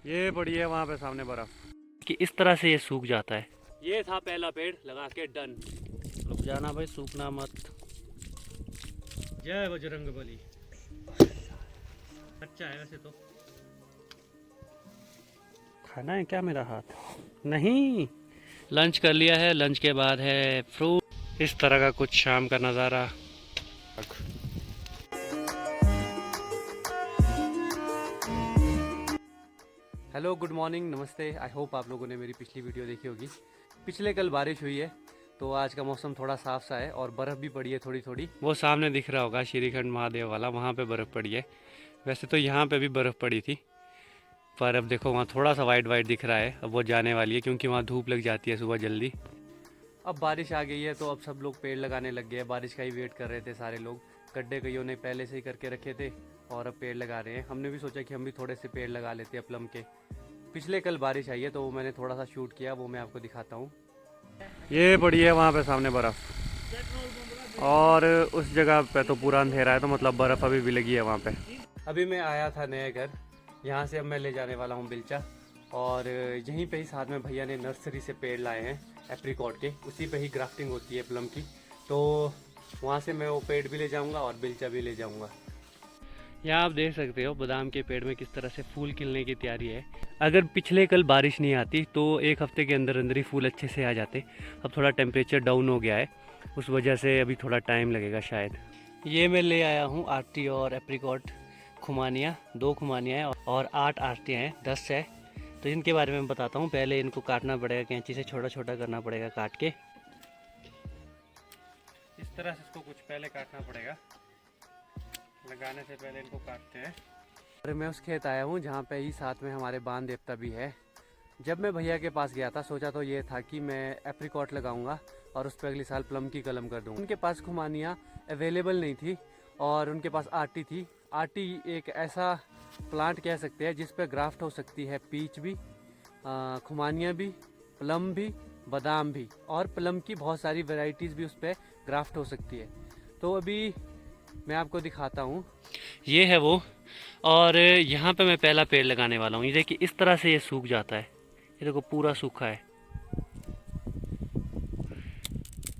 ये पड़ी है वहाँ पे सामने बर्फ। कि इस तरह से ये सूख जाता है। ये था पहला पेड़ लगा के डन। रुक जाना भाई, सूखना मत। जय बजरंग बली। अच्छा है वैसे तो। खाना है क्या मेरा हाथ? नहीं। लंच कर लिया है, लंच के बाद है फ्रूट। इस तरह का कुछ शाम का नज़ारा। हेलो गुड मॉर्निंग नमस्ते। आई होप आप लोगों ने मेरी पिछली वीडियो देखी होगी। पिछले कल बारिश हुई है तो आज का मौसम थोड़ा साफ सा है और बर्फ़ भी पड़ी है थोड़ी थोड़ी। वो सामने दिख रहा होगा श्रीखंड महादेव वाला, वहाँ पे बर्फ़ पड़ी है। वैसे तो यहाँ पे भी बर्फ़ पड़ी थी, पर अब देखो वहाँ थोड़ा सा वाइट वाइट दिख रहा है। अब वो जाने वाली है क्योंकि वहाँ धूप लग जाती है सुबह जल्दी। अब बारिश आ गई है तो अब सब लोग पेड़ लगाने लग गए हैं। बारिश का ही वेट कर रहे थे सारे लोग। गड्ढे कईयों ने पहले से ही करके रखे थे और अब पेड़ लगा रहे हैं। हमने भी सोचा कि हम भी थोड़े से पेड़ लगा लेते हैं प्लम के। पिछले कल बारिश आई है तो वो मैंने थोड़ा सा शूट किया, वो मैं आपको दिखाता हूँ। ये पड़ी है वहाँ पे सामने बर्फ़ और उस जगह पे तो पूरा अंधेरा है, तो मतलब बर्फ़ अभी भी लगी है वहाँ पे। अभी मैं आया था नए घर, यहाँ से अब मैं ले जाने वाला हूँ बिलचा। और यहीं पे ही साथ में भैया ने नर्सरी से पेड़ लाए हैं एप्रिकॉट के, उसी पे ही ग्राफ्टिंग होती है प्लम की। तो वहाँ से मैं वो पेड़ भी ले जाऊँगा और बिलचा भी ले जाऊँगा। यहाँ आप देख सकते हो बादाम के पेड़ में किस तरह से फूल खिलने की तैयारी है। अगर पिछले कल बारिश नहीं आती तो एक हफ्ते के अंदर अंदर ही फूल अच्छे से आ जाते। अब थोड़ा टेम्परेचर डाउन हो गया है, उस वजह से अभी थोड़ा टाइम लगेगा शायद। ये मैं ले आया हूँ आरती और एप्रिकॉट खुमानियाँ। 2 खुमानियाँ हैं और 8 आरतियाँ हैं, 10 है। तो इनके बारे में बताता हूँ। पहले इनको काटना पड़ेगा, कैंची से छोटा छोटा करना पड़ेगा काट के। इस तरह से इसको कुछ पहले काटना पड़ेगा, लगाने से पहले इनको काटते हैं। और मैं उस खेत आया हूँ जहाँ पे ही साथ में हमारे बाण देवता भी है। जब मैं भैया के पास गया था सोचा तो ये था कि मैं एप्रिकॉट लगाऊंगा और उस पर अगले साल प्लम की कलम कर दूंगा। उनके पास खुमानियाँ अवेलेबल नहीं थी और उनके पास आटी थी। आटी एक ऐसा प्लांट कह सकते हैं जिस पर ग्राफ्ट हो सकती है पीच भी, खुमानियाँ भी, प्लम भी, बादाम भी, और प्लम की बहुत सारी वैरायटीज़ भी उस पर ग्राफ्ट हो सकती है। तो अभी मैं आपको दिखाता हूँ। ये है वो। और यहाँ पे मैं पहला पेड़ लगाने वाला हूँ। ये देखिए इस तरह से ये सूख जाता है। ये देखो पूरा सूखा है,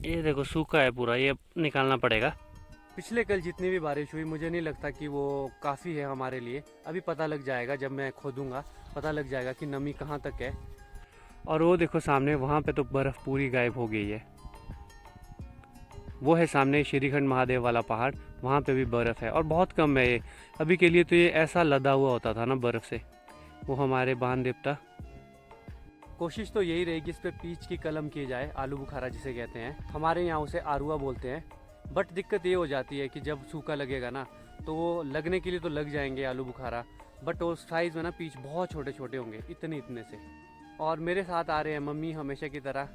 ये देखो सूखा है पूरा, ये निकालना पड़ेगा। पिछले कल जितनी भी बारिश हुई मुझे नहीं लगता कि वो काफ़ी है हमारे लिए। अभी पता लग जाएगा, जब मैं खोदूंगा पता लग जाएगा कि नमी कहाँ तक है। और वो देखो सामने वहाँ पे तो बर्फ़ पूरी गायब हो गई है। वो है सामने श्रीखंड महादेव वाला पहाड़, वहाँ पे भी बर्फ़ है और बहुत कम है ये अभी के लिए। तो ये ऐसा लदा हुआ होता था ना बर्फ़ से। वो हमारे बाण देवता। कोशिश तो यही रहेगी इस पे पीच की कलम की जाए, आलू बुखारा जिसे कहते हैं। हमारे यहाँ उसे आरुआ बोलते हैं। बट दिक्कत ये हो जाती है कि जब सूखा लगेगा ना तो वो लगने के लिए तो लग जाएंगे आलू बुखारा, बट वो साइज़ में ना पीच बहुत छोटे छोटे होंगे, इतने इतने से। और मेरे साथ आ रहे हैं मम्मी हमेशा की तरह।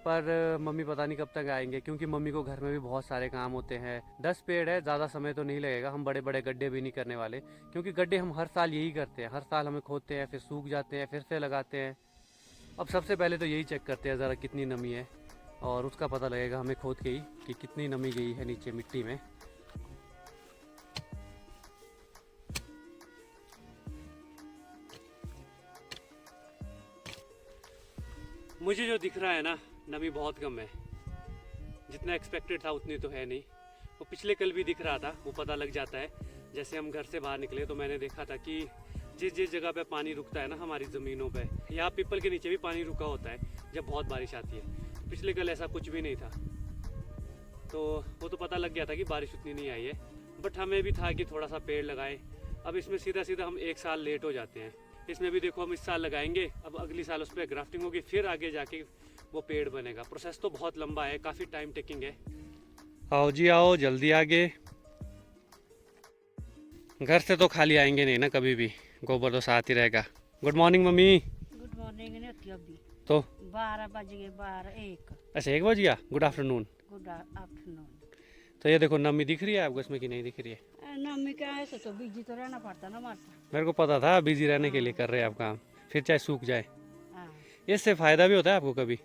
पर मम्मी पता नहीं कब तक आएंगे क्योंकि मम्मी को घर में भी बहुत सारे काम होते हैं। 10 पेड़ है, ज़्यादा समय तो नहीं लगेगा। हम बड़े बड़े गड्ढे भी नहीं करने वाले क्योंकि गड्ढे हम हर साल यही करते हैं। हर साल हमें खोदते हैं, फिर सूख जाते हैं, फिर से लगाते हैं। अब सबसे पहले तो यही चेक करते हैं ज़रा कितनी नमी है, और उसका पता लगेगा हमें खोद के ही कि कितनी नमी गई है नीचे मिट्टी में। मुझे जो दिख रहा है ना, नमी बहुत कम है। जितना एक्सपेक्टेड था उतनी तो है नहीं। वो पिछले कल भी दिख रहा था, वो पता लग जाता है। जैसे हम घर से बाहर निकले तो मैंने देखा था कि जिस जिस जगह पे पानी रुकता है ना हमारी ज़मीनों पे, यहाँ पीपल के नीचे भी पानी रुका होता है जब बहुत बारिश आती है। पिछले कल ऐसा कुछ भी नहीं था, तो वो तो पता लग गया था कि बारिश उतनी नहीं आई है। बट हमें भी था कि थोड़ा सा पेड़ लगाएं। अब इसमें सीधा सीधा हम 1 साल लेट हो जाते हैं। इसमें भी देखो हम इस साल लगाएंगे, अब अगली साल उस पर ग्राफ्टिंग होगी, फिर आगे जाके वो पेड़ बनेगा। प्रोसेस तो बहुत लंबा है, काफ़ी टाइम टेकिंग है। आओ जी आओ, जल्दी आगे। घर से तो खाली आएंगे नहीं ना कभी भी, गोबर तो साथ ही रहेगा। Good morning mummy. Good morning नहीं होती अभी। तो 12 बज गए, 12 1। अच्छा 1 बज गया। Good afternoon. Good afternoon. तो ये देखो नमी दिख रही है आपको इसमें कि नहीं दिख रही है? नमी क्या ऐसे तो बिजी तो रहना पड़ता ना मारता। मेरे को पता था बिजी रहने के लिए कर रहे हैं आप काम, फिर चाहे सूख जाए। हाँ, इससे फायदा भी होता है आपको कभी?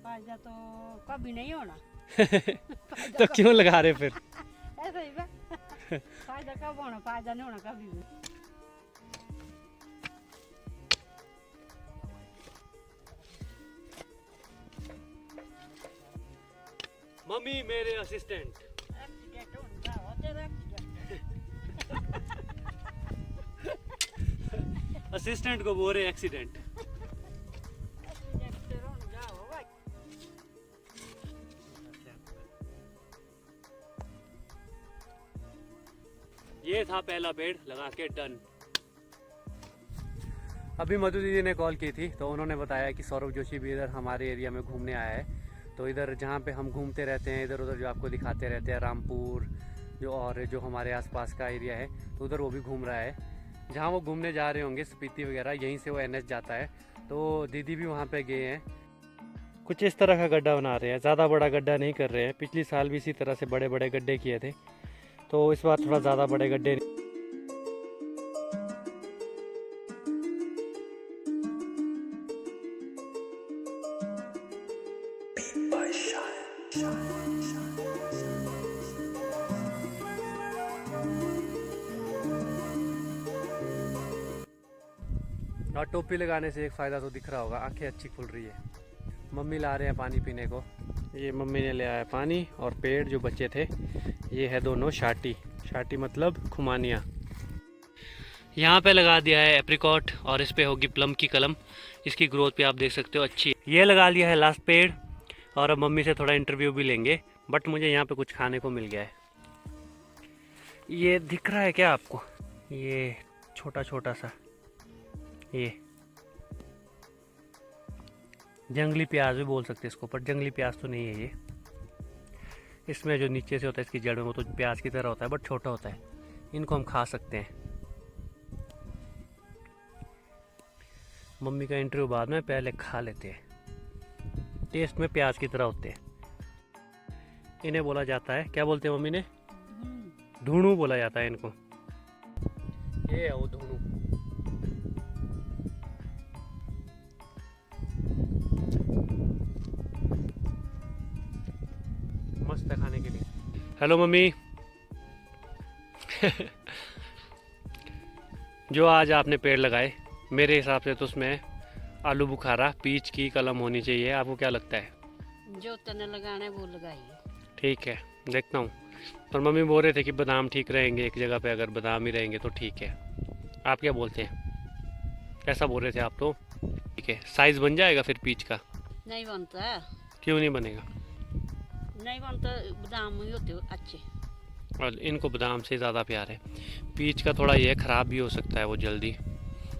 फायदा तो कभी नहीं होना। तो क्यों लगा रहे फिर? ऐसा ही बा। फायदा कब होना, फायदा नहीं होना कभी भी। मम्मी मेरे असिस्टेंट। एक्सीडेंट होगा हो तेरा एक्सीडेंट असिस्टेंट को बोल रहे एक्सीडेंट। एक्सीडेंट तेरा होगा हो भाई। ये था पहला पेड़ लगा के डन। अभी मधु दीदी ने कॉल की थी तो उन्होंने बताया कि सौरभ जोशी भी इधर हमारे एरिया में घूमने आया है। तो इधर जहाँ पे हम घूमते रहते हैं इधर उधर जो आपको दिखाते रहते हैं रामपुर जो और जो हमारे आसपास का एरिया है तो उधर वो भी घूम रहा है। जहाँ वो घूमने जा रहे होंगे स्पीति वगैरह यहीं से वो NH जाता है तो दीदी भी वहाँ पे गए हैं। कुछ इस तरह का गड्ढा बना रहे हैं, ज़्यादा बड़ा गड्ढा नहीं कर रहे हैं। पिछली साल भी इसी तरह से बड़े बड़े गड्ढे किए थे तो इस बार थोड़ा ज़्यादा बड़े गड्ढे। और टोपी लगाने से एक फ़ायदा तो दिख रहा होगा, आंखें अच्छी खुल रही है। मम्मी ला रहे हैं पानी पीने को। ये मम्मी ने ले आया पानी और पेड़ जो बचे थे ये है दोनों शाटी। शाटी मतलब खुमानिया। यहाँ पे लगा दिया है एप्रिकॉट और इस पे होगी प्लम की कलम। इसकी ग्रोथ भी आप देख सकते हो अच्छी है। ये लगा लिया है लास्ट पेड़ और अब मम्मी से थोड़ा इंटरव्यू भी लेंगे। बट मुझे यहाँ पे कुछ खाने को मिल गया है। ये दिख रहा है क्या आपको? ये छोटा छोटा सा ये जंगली प्याज भी बोल सकते हैं इसको, पर जंगली प्याज तो नहीं है ये। इसमें जो नीचे से होता है इसकी जड़ में वो तो प्याज की तरह होता है बट छोटा होता है। इनको हम खा सकते हैं। मम्मी का इंटरव्यू बाद में, पहले खा लेते हैं। टेस्ट में प्याज की तरह होते हैं। इन्हें बोला जाता है, क्या बोलते हैं मम्मी ने? धूणू बोला जाता है इनको। ये है वो धूणू। मस्त है खाने के लिए। Hello mummy. जो आज आपने पेड़ लगाए मेरे हिसाब से तो उसमें आलू बुखारा पीच की कलम होनी चाहिए। आपको क्या लगता है? जो तने लगाना है वो लगाइए। ठीक है, देखता हूँ। पर मम्मी बोल रहे थे कि बादाम ठीक रहेंगे एक जगह पे, अगर बादाम ही रहेंगे तो ठीक है। आप क्या बोलते हैं? कैसा बोल रहे थे आप तो? ठीक है, साइज बन जाएगा फिर पीच का? नहीं बनता। क्यों नहीं बनेगा? नहीं बनता, बादाम ही होते अच्छे। और इनको बादाम से ज़्यादा प्यार है। पीच का थोड़ा ये ख़राब भी हो सकता है वो जल्दी,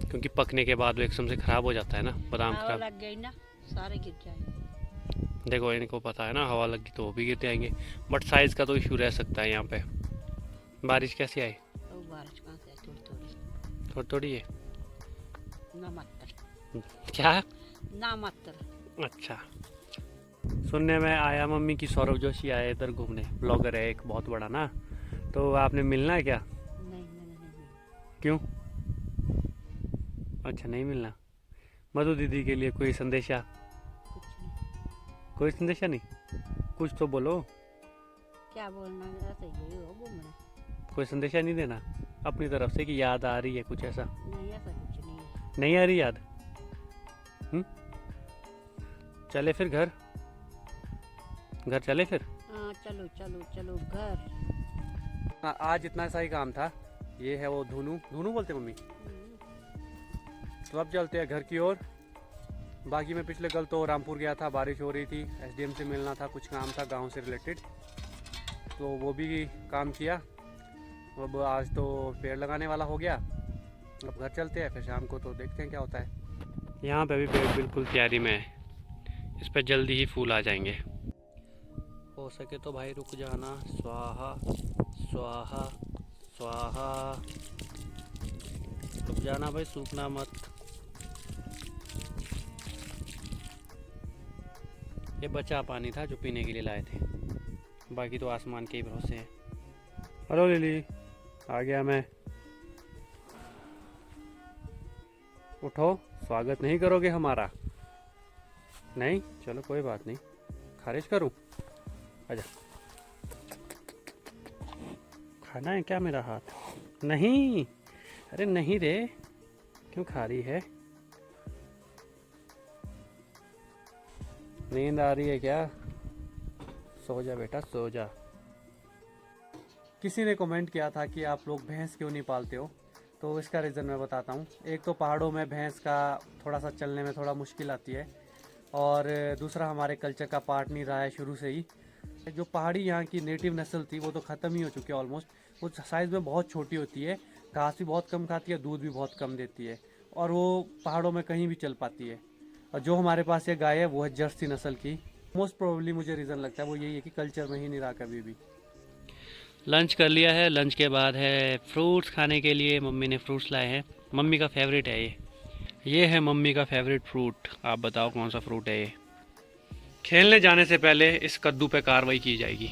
क्योंकि पकने के बाद वो एकदम से ख़राब हो जाता है ना बादाम। हवा खराब लग गई ना सारे गिर जाएंगे। देखो इनको पता है ना, हवा लगी तो वो भी गिर जाएंगे। बट साइज़ का तो इशू रह सकता है यहाँ पे। बारिश कैसी आई? तो बारिश कहाँ से? थोड़ी थोड़ी थोड़ी थोड़ी है। ना मात्र। क्या? ना मात्र। अच्छा। सुनने में आया मम्मी की सौरभ जोशी आया इधर घूमने, ब्लॉगर है एक बहुत बड़ा ना, तो आपने मिलना है क्या? नहीं नहीं। क्यों? अच्छा नहीं मिलना। मधु दीदी के लिए कोई संदेशा? कुछ नहीं। कोई संदेशा नहीं? कुछ तो बोलो। क्या बोलना है? ऐसे ही हो घूमना। कोई संदेशा नहीं देना अपनी तरफ से कि याद आ रही है कुछ ऐसा? नहीं ऐसा कुछ नहीं है। नहीं आ रही याद? चले फिर घर चले फिर। हाँ चलो चलो चलो घर। आज इतना सा ही काम था। ये है वो धुनू बोलते हैं मम्मी। तो अब चलते हैं घर की ओर। बाकी मैं पिछले कल तो रामपुर गया था, बारिश हो रही थी, SDM से मिलना था, कुछ काम था गांव से रिलेटेड, तो वो भी काम किया। अब आज तो पेड़ लगाने वाला हो गया। अब घर चलते हैं, फिर शाम को तो देखते हैं क्या होता है। यहाँ पे अभी पेड़ बिल्कुल तैयारी में है। इस पर जल्दी ही फूल आ जाएंगे। हो सके तो भाई रुक जाना। स्वाहा स्वाहा स्वाहा। रुक जाना भाई, सूखना मत। ये बचा पानी था जो पीने के लिए लाए थे, बाकी तो आसमान के ही भरोसे हैं। हेलो लिली, आ गया मैं। उठो, स्वागत नहीं करोगे हमारा? नहीं, चलो कोई बात नहीं, खारिज करूं? आजा। खाना है क्या मेरा हाथ? नहीं, अरे नहीं रे, क्यों खा रही है? नींद आ रही है क्या? सो जा बेटा, सो जा। किसी ने कमेंट किया था कि आप लोग भैंस क्यों नहीं पालते हो, तो इसका रीज़न मैं बताता हूँ। एक तो पहाड़ों में भैंस का थोड़ा सा चलने में थोड़ा मुश्किल आती है, और दूसरा हमारे कल्चर का पार्ट नहीं रहा है शुरू से ही। जो पहाड़ी यहाँ की नेटिव नस्ल थी वो तो ख़त्म ही हो चुकी है ऑलमोस्ट। वो साइज़ में बहुत छोटी होती है, घास भी बहुत कम खाती है, दूध भी बहुत कम देती है, और वो पहाड़ों में कहीं भी चल पाती है। और जो हमारे पास ये गाय है वो है जर्सी नस्ल की। मोस्ट प्रोबेबली मुझे रीज़न लगता है वो यही है कि कल्चर में ही नहीं रहा कभी भी। लंच कर लिया है। लंच के बाद है फ्रूट्स खाने के लिए। मम्मी ने फ्रूट्स लाए हैं। मम्मी का फेवरेट है ये है मम्मी का फेवरेट फ्रूट। आप बताओ कौन सा फ्रूट है ये। खेलने जाने से पहले इस कद्दू पे कार्रवाई की जाएगी।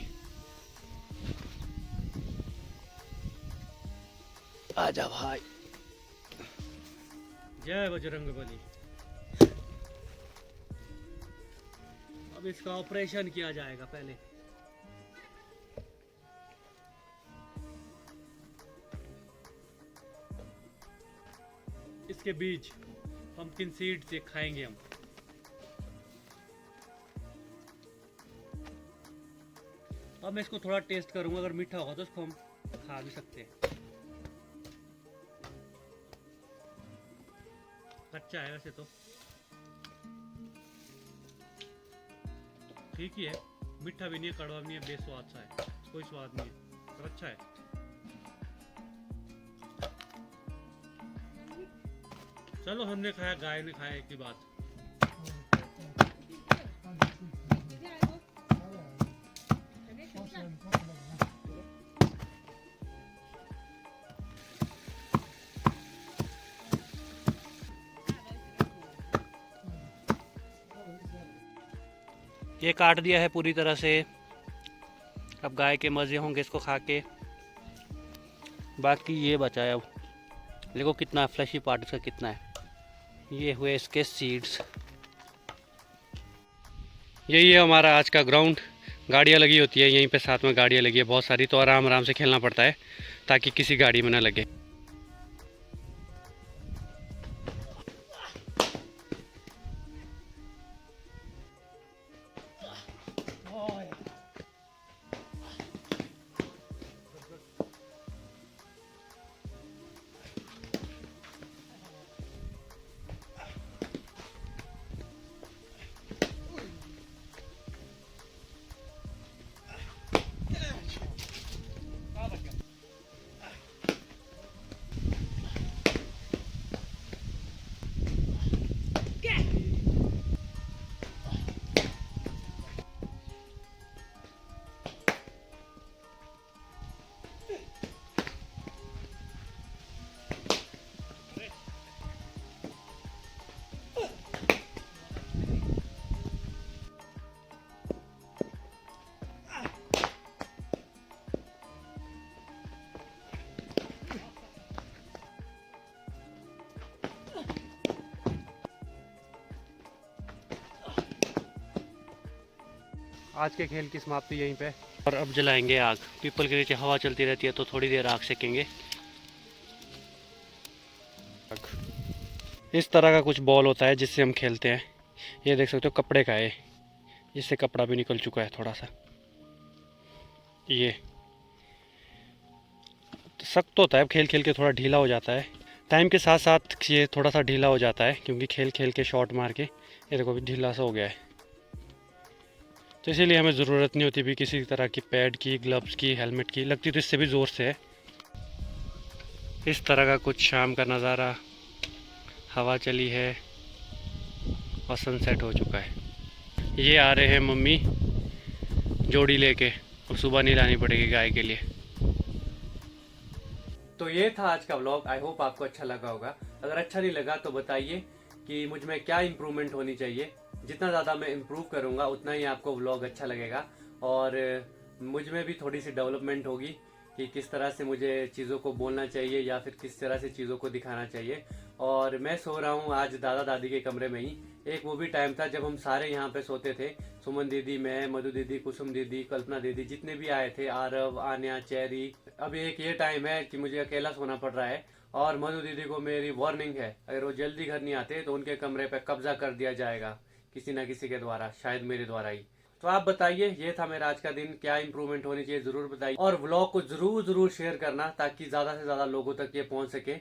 आजा भाई। जय बजरंगबली। अब इसका ऑपरेशन किया जाएगा पहले। इसके बीज पंपकिन सीड से खाएंगे हम। अब मैं इसको थोड़ा टेस्ट करूंगा, अगर मीठा होगा तो इसको हम खा भी सकते हैं। कच्चा है वैसे तो, ठीक ही है। मीठा भी नहीं है, कड़वा भी नहीं है, बेस्वाद सा है, कोई स्वाद नहीं है, पर अच्छा है। चलो हमने खाया, गाय ने खाया, एक ही बात। ये काट दिया है पूरी तरह से। अब गाय के मज़े होंगे इसको खा के। बाकी ये बचा है। अब देखो कितना फ्लैशी पार्ट इसका कितना है। ये हुए इसके सीड्स। यही है हमारा आज का ग्राउंड। गाड़ियाँ लगी होती है यहीं पे, साथ में गाड़ियाँ लगी है बहुत सारी, तो आराम आराम से खेलना पड़ता है ताकि किसी गाड़ी में ना लगे। आज के खेल की समाप्ति यहीं पे। और अब जलाएंगे आग। पीपल के नीचे हवा चलती रहती है तो थोड़ी देर आग सेकेंगे। इस तरह का कुछ बॉल होता है जिससे हम खेलते हैं। ये देख सकते हो कपड़े का है, इससे कपड़ा भी निकल चुका है थोड़ा सा। ये तो सख्त होता है, खेल खेल के थोड़ा ढीला हो जाता है। टाइम के साथ साथ ये थोड़ा सा ढीला हो जाता है क्योंकि खेल खेल के शॉट मार के ये देखो भी ढीला सा हो गया है। तो इसीलिए हमें ज़रूरत नहीं होती भी किसी तरह की पैड की, ग्लव्स की, हेलमेट की। लगती तो इससे भी ज़ोर से है। इस तरह का कुछ शाम का नज़ारा। हवा चली है और सनसेट हो चुका है। ये आ रहे हैं मम्मी जोड़ी लेके, और सुबह नहीं लानी पड़ेगी गाय के लिए। तो ये था आज का व्लॉग। आई होप आपको अच्छा लगा होगा। अगर अच्छा नहीं लगा तो बताइए कि मुझ में क्या इम्प्रूवमेंट होनी चाहिए। जितना ज़्यादा मैं इम्प्रूव करूँगा उतना ही आपको व्लॉग अच्छा लगेगा, और मुझ में भी थोड़ी सी डेवलपमेंट होगी कि किस तरह से मुझे चीज़ों को बोलना चाहिए या फिर किस तरह से चीज़ों को दिखाना चाहिए। और मैं सो रहा हूँ आज दादा दादी के कमरे में ही। एक वो भी टाइम था जब हम सारे यहाँ पे सोते थे, सुमन दीदी, मैं, मधु दीदी, कुसुम दीदी, कल्पना दीदी, जितने भी आए थे, आरव, आन्या, चेरी। अब एक ये टाइम है कि मुझे अकेला सोना पड़ रहा है, और मधु दीदी को मेरी वार्निंग है, अगर वो जल्दी घर नहीं आते तो उनके कमरे पे कब्जा कर दिया जाएगा किसी ना किसी के द्वारा, शायद मेरे द्वारा ही। तो आप बताइए, ये था मेरा आज का दिन, क्या इंप्रूवमेंट होनी चाहिए जरूर बताइए, और व्लॉग को जरूर शेयर करना ताकि ज्यादा से ज्यादा लोगों तक ये पहुंच सके।